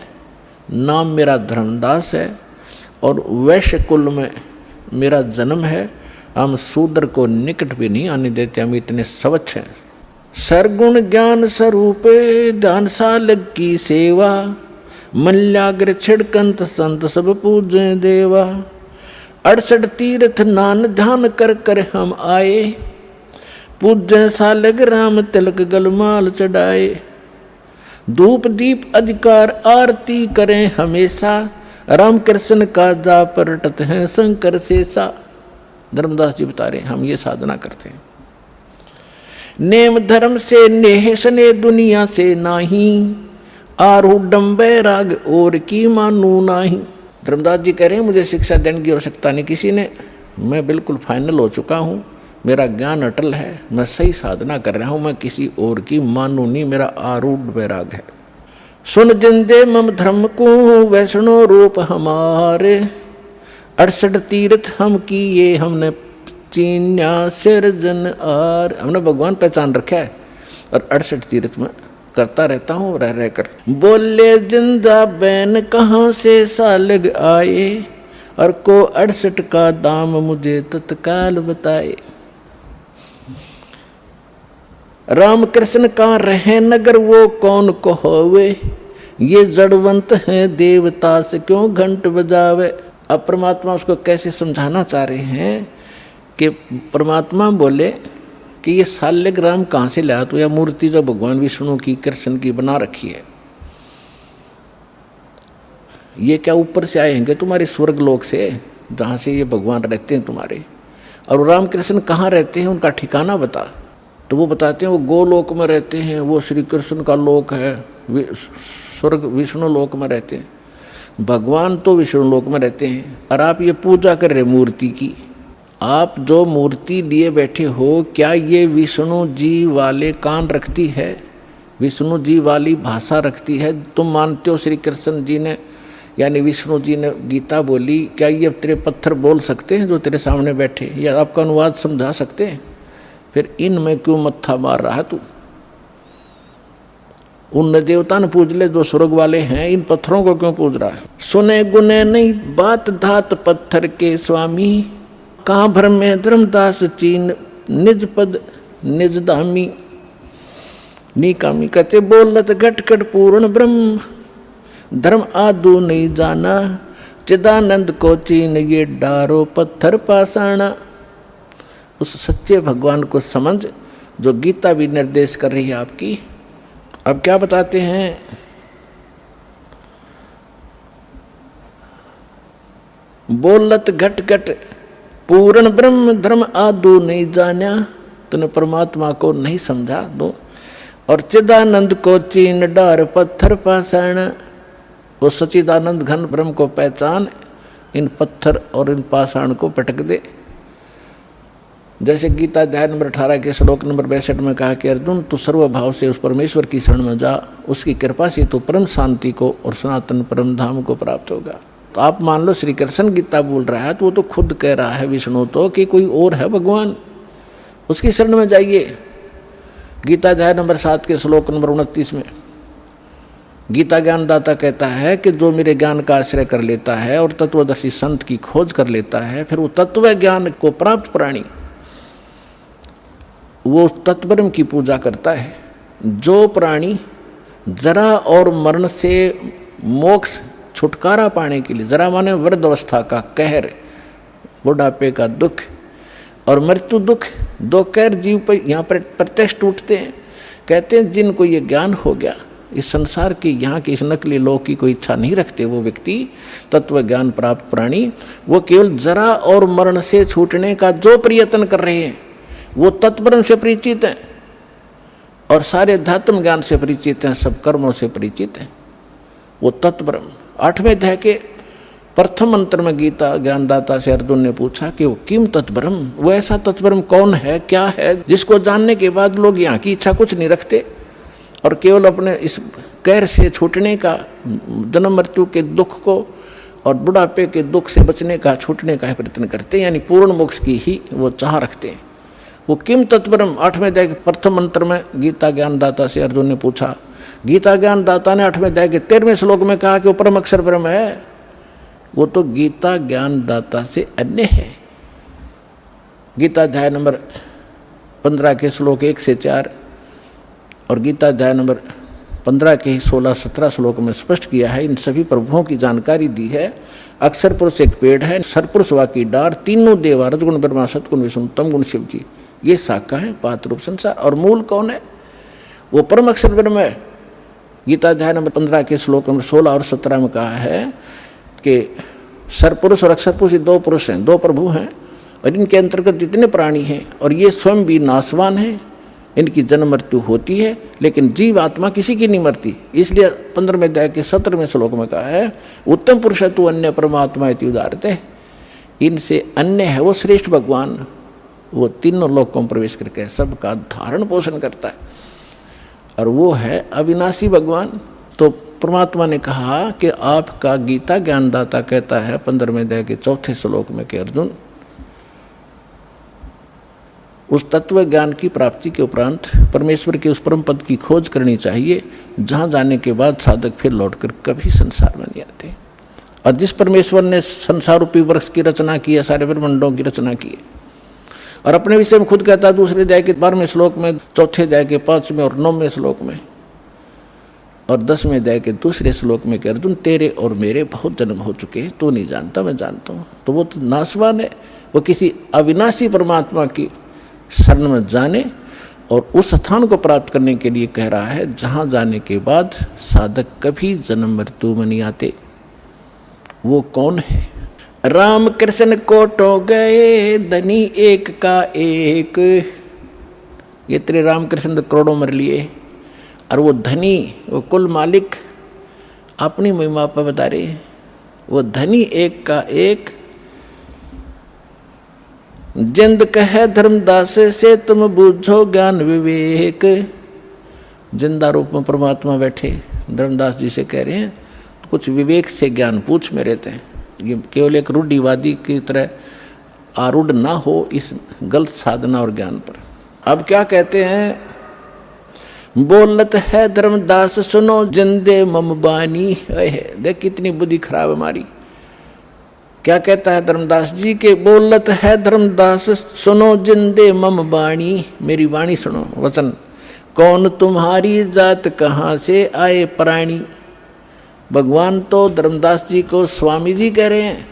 नाम मेरा धर्मदास है, और वैश्य कुल में मेरा जन्म है। हम शूद्र को निकट भी नहीं आने देते, हम इतने स्वच्छ हैं। सरगुण ज्ञान स्वरूप ध्यान सालग की सेवा, मल्याग्र छिड़कंत संत सब पूजे देवा। 68 तीर्थ नान ध्यान कर कर हम आए, पूजे सालग राम तिलक गलमाल चढ़ाए। धूप दीप अधिकार आरती करें हमेशा, राम कृष्ण का जा परटत है शंकर शेषा। धर्मदास जी बता रहे हैं हम ये साधना करते हैं। नेम धर्म से नेह सने दुनिया से नाही, आरूढ़ बैराग और की मानू नाही। धर्मदास जी कह रहे हैं मुझे शिक्षा देने की आवश्यकता नहीं किसी ने, मैं बिल्कुल फाइनल हो चुका हूँ, मेरा ज्ञान अटल है, मैं सही साधना कर रहा हूँ, मैं किसी और की मानू नहीं, मेरा आरूढ़ बैराग है। सुन जिंदे मम धर्म को वैष्णो रूप हमारे, 68 तीर्थ हम किए हमने चीन्या सिरजन आर। हमने भगवान पहचान रखा है और 68 तीर्थ में करता रहता हूँ रह रह कर। बोले जिंदा बैन कहाँ से सालग आए, और को 68 का दाम मुझे तत्काल बताए। राम कृष्ण का रहे नगर वो कौन को होवे, ये जड़वंत है देवता से क्यों घंट बजावे। अब परमात्मा उसको कैसे समझाना चाह रहे हैं कि परमात्मा बोले कि ये सालिग्राम कहाँ से लाया तो, या मूर्ति जो भगवान विष्णु की कृष्ण की बना रखी है, ये क्या ऊपर से आए हैं तुम्हारे स्वर्ग लोक से जहाँ से ये भगवान रहते हैं तुम्हारे, और राम कृष्ण कहाँ रहते हैं उनका ठिकाना बता। तो वो बताते हैं वो गोलोक में रहते हैं, वो श्री कृष्ण का लोक है, स्वर्ग विष्णु लोक में रहते हैं। भगवान तो विष्णु लोक में रहते हैं, और आप ये पूजा कर रहे मूर्ति की। आप जो मूर्ति लिए बैठे हो, क्या ये विष्णु जी वाले कान रखती है, विष्णु जी वाली भाषा रखती है? तुम मानते हो श्री कृष्ण जी ने यानी विष्णु जी ने गीता बोली, क्या ये तेरे पत्थर बोल सकते हैं जो तेरे सामने बैठे, या आपका अनुवाद समझा सकते हैं? फिर इनमें क्यों मत्था मार रहा है तू? उन देवता ने पूज ले जो स्वर्ग वाले हैं, इन पत्थरों को क्यों पूज रहा है? सुने गुने नहीं बात धात पत्थर के स्वामी, कहाँ भर में धर्मदास चीन निज पद निज धामी। निकामी कहते बोलत घटकट पूर्ण ब्रह्म, धर्म आदू नहीं जाना, चिदानंद को चीन ये डारो पत्थर पाषाणा। उस सच्चे भगवान को समझ जो गीता भी निर्देश कर रही है आपकी। अब क्या बताते हैं? बोलत घट घट पूर्ण ब्रह्म, धर्म आदू नहीं जाना। तूने परमात्मा को नहीं समझा, तो और चिदानंद को चीन डार पत्थर पाषाण। वो सचिदानंद घन ब्रह्म को पहचान, इन पत्थर और इन पाषाण को पटक दे। जैसे गीता अध्याय नंबर 18 के श्लोक नंबर 62 में कहा कि अर्जुन तू सर्वभाव से उस परमेश्वर की शरण में जा, उसकी कृपा से तो परम शांति को और सनातन परम धाम को प्राप्त होगा। तो आप मान लो श्री कृष्ण गीता बोल रहा है तो वो तो खुद कह रहा है विष्णु तो कि कोई और है भगवान, उसकी शरण में जाइए। गीता अध्याय नंबर 7 के श्लोक नंबर 29 में गीता ज्ञानदाता कहता है कि जो मेरे ज्ञान का आश्रय कर लेता है और तत्वदर्शी संत की खोज कर लेता है, फिर वो तत्व ज्ञान को प्राप्त प्राणी वो तत्ब्रह्म की पूजा करता है। जो प्राणी जरा और मरण से मोक्ष छुटकारा पाने के लिए, जरा माने वृद्ध अवस्था का कहर, बुढ़ापे का दुख और मृत्यु दुख, दो कहर जीव पर यहाँ पर प्रत्यक्ष टूटते हैं। कहते हैं जिनको ये ज्ञान हो गया, इस संसार की यहाँ की इस नकली लोक की कोई इच्छा नहीं रखते वो व्यक्ति, तत्व ज्ञान प्राप्त प्राणी, वो केवल जरा और मरण से छूटने का जो प्रयत्न कर रहे हैं वो तत्ब्रह्म से परिचित हैं और सारे अध्यात्म ज्ञान से परिचित हैं, सब कर्मों से परिचित हैं। वो तत्ब्रह्म 8वें अध्याय के प्रथम मंत्र में गीता ज्ञानदाता से अर्जुन ने पूछा कि वो किम तत्ब्रह्म, वो ऐसा तत्ब्रह्म कौन है, क्या है जिसको जानने के बाद लोग यहाँ की इच्छा कुछ नहीं रखते और केवल अपने इस कहर से छूटने का, जन्म मृत्यु के दुख को और बुढ़ापे के दुख से बचने का, छूटने का प्रयत्न करते हैं, यानी पूर्ण मोक्ष की ही वो चाह रखते हैं। वो किम तत्ब्रह्म 8वें अध्याय के प्रथम मंत्र में गीता ज्ञानदाता से अर्जुन ने पूछा। गीता ज्ञानदाता ने 8वें अध्याय के 13वें श्लोक में कहा कि वो परम अक्षर ब्रह्म है। वो तो गीता ज्ञानदाता से अन्य है। गीता अध्याय नंबर 15 के श्लोक 1 से 4 और गीता अध्याय नंबर 15 के 16-17 श्लोक में स्पष्ट किया है, इन सभी प्रभुओं की जानकारी दी है। अक्षर पुरुष एक पेड़ है, सरपुरुष वा की डार, तीनों देवा रजगुण ब्रह्मा सतगुण विष्णु तम गुण शिव जी, ये शाखा है पात रूप संसार। और मूल कौन है? वो परम अक्षर ब्रह्म है। गीता अध्याय नंबर 15 के श्लोक नंबर 16 और 17 में कहा है कि सरपुरुष और अक्षर पुरुष दो पुरुष हैं, दो प्रभु हैं और इनके अंतर्गत जितने प्राणी हैं और ये स्वयं भी नाशवान हैं, इनकी जन्म मृत्यु होती है लेकिन जीव आत्मा किसी की नहीं मरती। इसलिए 15वें अध्याय के 17वें श्लोक में कहा है उत्तम पुरुष तु अन्य परमात्मा इति उदाहरते, इनसे अन्य है वो श्रेष्ठ भगवान, वो तीनों लोकों में प्रवेश करके सबका धारण पोषण करता है और वो है अविनाशी भगवान। तो परमात्मा ने कहा कि आपका गीता ज्ञानदाता कहता है 15वें अध्याय के 4थे श्लोक में कि अर्जुन उस तत्व ज्ञान की प्राप्ति के उपरांत परमेश्वर के उस परम पद की खोज करनी चाहिए जहाँ जाने के बाद साधक फिर लौटकर कभी संसार में नहीं आते। और जिस परमेश्वर ने संसार रूपी वृक्ष की रचना की है, सारे ब्रह्मांडों की रचना की है और अपने विषय में खुद कहता है दूसरे अध्याय के 12वें श्लोक में, चौथे अध्याय के 5वें और 9वें श्लोक में और 10वें अध्याय के दूसरे श्लोक में कि अर्जुन तेरे और मेरे बहुत जन्म हो चुके हैं, तू नहीं जानता मैं जानता हूँ। तो वो तो नाशवान है, वो किसी अविनाशी परमात्मा की शरण में जाने और उस स्थान को प्राप्त करने के लिए कह रहा है जहाँ जाने के बाद साधक कभी जन्म मृत्यु में नहीं आते। वो कौन है? राम कृष्ण कोटो गए धनी एक का एक, ये तेरे राम कृष्ण तो करोड़ों मर लिए और वो धनी, वो कुल मालिक अपनी महिमा पर बता रहे, वो धनी एक का एक। जिंद कहे धर्मदास से तुम बूझो ज्ञान विवेक, जिंदा रूप में परमात्मा बैठे धर्मदास जी से कह रहे हैं तो कुछ विवेक से ज्ञान पूछ में रहते हैं। ये केवल एक रूढ़िवादी की तरह आरूढ़ ना हो इस गलत साधना और ज्ञान पर। अब क्या कहते हैं? बोलत है धर्मदास सुनो जिंदे मम बानी, देख कितनी बुद्धि खराब हमारी। क्या कहता है धर्मदास जी के बोलत है धर्मदास सुनो जिंदे मम बाणी, मेरी वाणी सुनो वचन। कौन तुम्हारी जात कहाँ से आए प्राणी। भगवान तो धर्मदास जी को स्वामी जी कह रहे हैं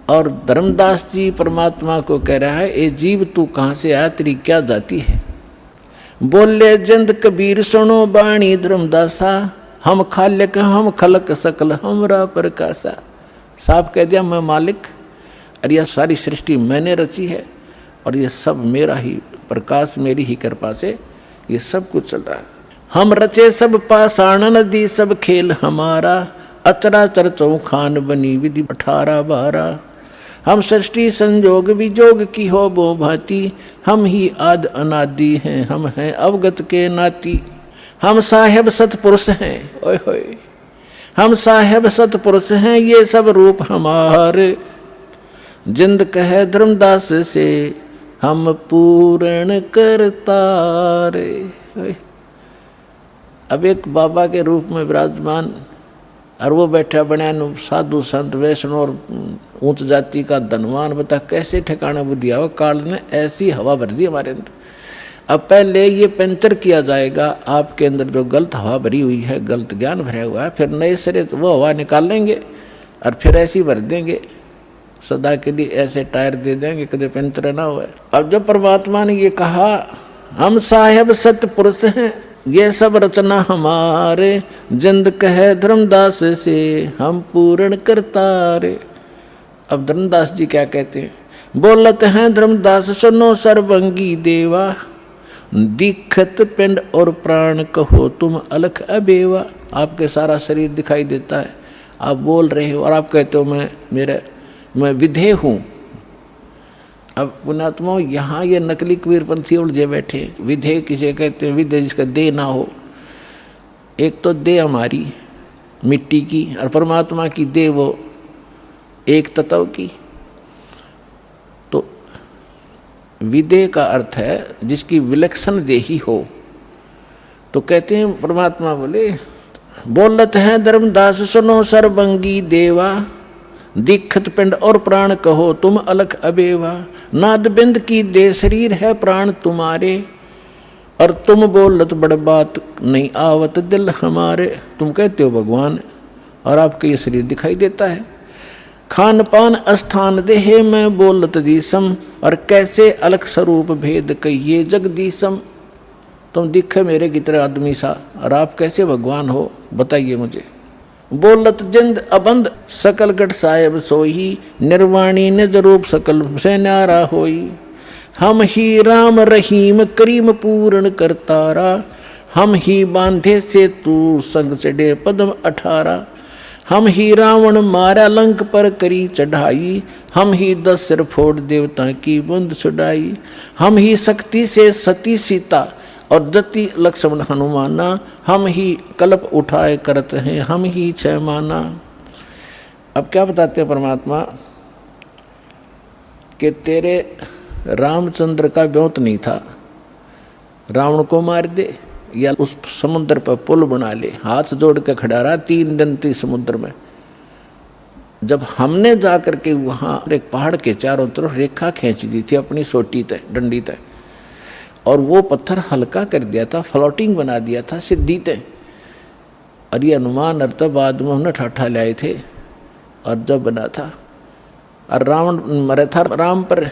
और धर्मदास जी परमात्मा को कह रहा है ए जीव तू कहाँ से आया, तेरी क्या जाति है। बोले जिंद कबीर सुनो बाणी धर्मदासा, हम खालिक हम खलक सकल हमरा प्रकाशा। साफ कह दिया मैं मालिक और यह सारी सृष्टि मैंने रची है और ये सब मेरा ही प्रकाश, मेरी ही कृपा से ये सब कुछ चल रहा है। हम रचे सब पाषाण नदी सब खेल हमारा, अचराचर चौखान बनी विधि 18-12। हम सृष्टि संजोग विजोग की हो बो भांति, हम ही आद अनादि हैं, हम हैं अवगत के नाती। हम साहेब सतपुरुष हैं, ओए होए, हम साहेब सतपुरुष हैं, ये सब रूप हमारे। जिंद कहे धर्मदास से हम पूर्ण करतारे। अब एक बाबा के रूप में विराजमान, और वो बैठा बना साधु संत वैष्णव और ऊंच जाति का धनवान, बता कैसे ठिकाना बुद्धि आओ। काल ने ऐसी हवा भर दी हमारे अंदर। अब पहले ये पंचर किया जाएगा आपके अंदर जो गलत हवा भरी हुई है, गलत ज्ञान भरा हुआ है, फिर नए सिरे वो हवा निकाल लेंगे और फिर ऐसी भर देंगे, सदा के लिए ऐसे टायर दे देंगे कभी पंचर ना हुआ। अब जब परमात्मा ने ये कहा हम साहेब सत्य पुरुष हैं, ये सब रचना हमारे, जिंद कहे धर्मदास से हम पूर्ण करतारे। अब धर्मदास जी क्या कहते हैं, बोलत हैं धर्मदास सुनो सर्वंगी देवा, दिखत पिंड और प्राण कहो तुम अलख अबेवा। आपके सारा शरीर दिखाई देता है, आप बोल रहे हो और आप कहते हो मैं विधेय हूँ। अब पुणात्मा यहाँ ये नकली कबीरपंथी उलझे बैठे। विधेय किसे कहते हैं, विधेय जिसका देह ना हो। एक तो देह हमारी मिट्टी की और परमात्मा की देह वो एक तत्व की। तो विधेय का अर्थ है जिसकी विलक्षण देही हो। तो कहते हैं परमात्मा बोले बोलत है धर्मदास सुनो सर्वंगी देवा, दिखत पिंड और प्राण कहो तुम अलख अबेवा। नाद बिंद की दे शरीर है प्राण तुम्हारे, और तुम बोलत बड़ बात नहीं आवत दिल हमारे। तुम कहते हो भगवान और आपका ये शरीर दिखाई देता है। खान पान स्थान देहे में बोलत दीसम, और कैसे अलख स्वरूप भेद कहिए जगदीसम। तुम दिखे मेरे की तरह आदमी सा और आप कैसे भगवान हो, बताइए मुझे। बोलत जिंद अबंद सकल गढ़ साहेब सोही, निर्वाणी निज रूप सकल से न्यारा होई। हम ही राम रहीम करीम पूर्ण करतारा, हम ही बांधे से तू संग चढ़े पद्म 18। हम ही रावण मारा लंक पर करी चढ़ाई, हम ही 10 सिर फोड़ देवता की बुंद छुड़ाई। हम ही शक्ति से सती सीता और जति लक्ष्मण हनुमाना, हम ही कल्प उठाए करते हैं हम ही 6 माना। अब क्या बताते हैं परमात्मा कि तेरे रामचंद्र का ब्योत नहीं था, रावण को मार दे या उस समुद्र पर पुल बना ले। हाथ जोड़ के खड़ा रहा 3 दिन थी समुद्र में। जब हमने जाकर के वहाँ एक पहाड़ के चारों तरफ रेखा खींच दी थी अपनी सोटी तय डंडी तय, और वो पत्थर हल्का कर दिया था, फ्लोटिंग बना दिया था सिद्धि तय। और ये अनुमान अर्थ बाद में हमने ठाठा लाए थे और जब बना था। और रावण मरे था राम पर,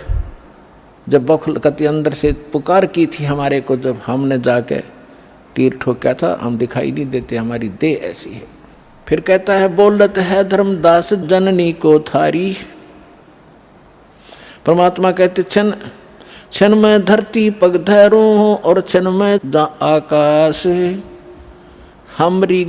जब बखलकती अंदर से पुकार की थी हमारे को, जब हमने जाके तीर ठोका था, हम दिखाई नहीं देते, हमारी देह ऐसी है। फिर कहता है बोलत है धर्मदास जननी को थारी। परमात्मा कहते क्षण क्षण में धरती पग धैरू और क्षण में आकाश, हमरी